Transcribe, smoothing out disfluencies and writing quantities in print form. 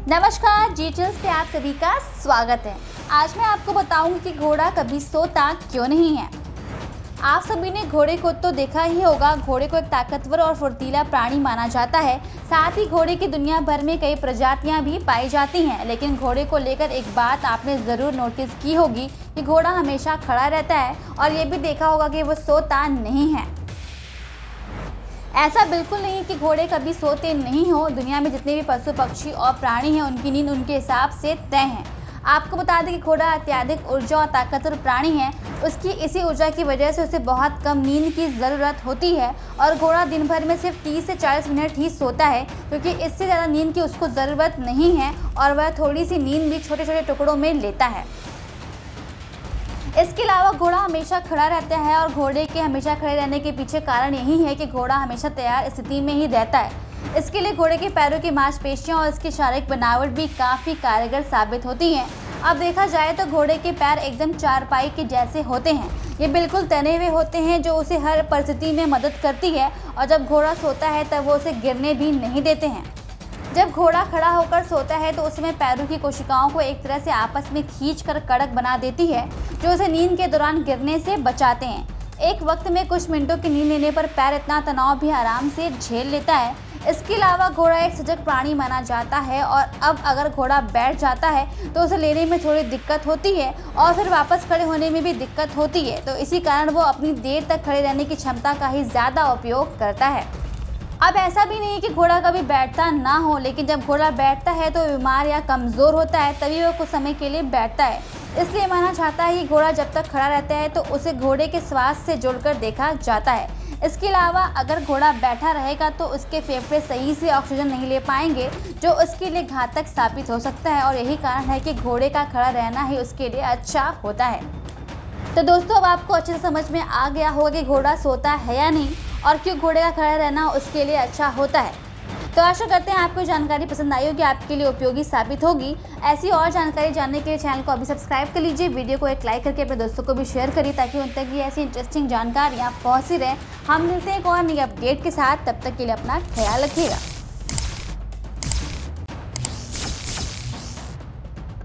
नमस्कार, डिटेल्स पे आप सभी का स्वागत है। आज मैं आपको बताऊंगी कि घोड़ा कभी सोता क्यों नहीं है। आप सभी ने घोड़े को तो देखा ही होगा। घोड़े को एक ताकतवर और फुर्तीला प्राणी माना जाता है। साथ ही घोड़े की दुनिया भर में कई प्रजातियां भी पाई जाती हैं, लेकिन घोड़े को लेकर एक बात आपने ज़रूर नोटिस की होगी कि घोड़ा हमेशा खड़ा रहता है और ये भी देखा होगा कि वो सोता नहीं है। ऐसा बिल्कुल नहीं कि घोड़े कभी सोते नहीं हो। दुनिया में जितने भी पशु पक्षी और प्राणी हैं, उनकी नींद उनके हिसाब से तय है। आपको बता दें कि घोड़ा अत्यधिक ऊर्जा और ताकतवर प्राणी है। उसकी इसी ऊर्जा की वजह से उसे बहुत कम नींद की ज़रूरत होती है और घोड़ा दिन भर में सिर्फ 30 से 40 मिनट ही सोता है, क्योंकि इससे ज़्यादा नींद की उसको ज़रूरत नहीं है और वह थोड़ी सी नींद भी छोटे छोटे टुकड़ों में लेता है। इसके अलावा घोड़ा हमेशा खड़ा रहता है और घोड़े के हमेशा खड़े रहने के पीछे कारण यही है कि घोड़ा हमेशा तैयार स्थिति में ही रहता है। इसके लिए घोड़े के पैरों की मांसपेशियां और इसकी शारीरिक बनावट भी काफ़ी कारगर साबित होती हैं। अब देखा जाए तो घोड़े के पैर एकदम चारपाई के जैसे होते हैं। ये बिल्कुल तने हुए होते हैं, जो उसे हर परिस्थिति में मदद करती है और जब घोड़ा सोता है तब वो उसे गिरने भी नहीं देते हैं। जब घोड़ा खड़ा होकर सोता है तो उसमें पैरों की कोशिकाओं को एक तरह से आपस में खींचकर कड़क बना देती है, जो उसे नींद के दौरान गिरने से बचाते हैं। एक वक्त में कुछ मिनटों की नींद लेने पर पैर इतना तनाव भी आराम से झेल लेता है। इसके अलावा घोड़ा एक सजग प्राणी माना जाता है और अब अगर घोड़ा बैठ जाता है तो उसे लेने में थोड़ी दिक्कत होती है और फिर वापस खड़े होने में भी दिक्कत होती है। तो इसी कारण वो अपनी देर तक खड़े रहने की क्षमता का ही ज़्यादा उपयोग करता है। अब ऐसा भी नहीं कि घोड़ा कभी बैठता ना हो, लेकिन जब घोड़ा बैठता है तो बीमार या कमज़ोर होता है, तभी वो कुछ समय के लिए बैठता है। इसलिए माना जाता है कि घोड़ा जब तक खड़ा रहता है तो उसे घोड़े के स्वास्थ्य से जोड़कर देखा जाता है। इसके अलावा अगर घोड़ा बैठा रहेगा तो उसके फेफड़े सही से ऑक्सीजन नहीं ले पाएंगे, जो उसके लिए घातक साबित हो सकता है और यही कारण है कि घोड़े का खड़ा रहना ही उसके लिए अच्छा होता है। तो दोस्तों, अब आपको अच्छे से समझ में आ गया होगा कि घोड़ा सोता है या नहीं और क्यों घोड़े का खड़ा रहना उसके लिए अच्छा होता है। तो आशा करते हैं आपको जानकारी पसंद आई होगी, आपके लिए उपयोगी साबित होगी। ऐसी और जानकारी जानने के लिए चैनल को अभी सब्सक्राइब कर लीजिए, वीडियो को एक लाइक करके अपने दोस्तों को भी शेयर करिए ताकि उन तक ये ऐसी इंटरेस्टिंग जानकारियाँ पहुँचती रहें। हम मिलते हैं एक और नई अपडेट के साथ, तब तक के लिए अपना ख्याल रखिएगा।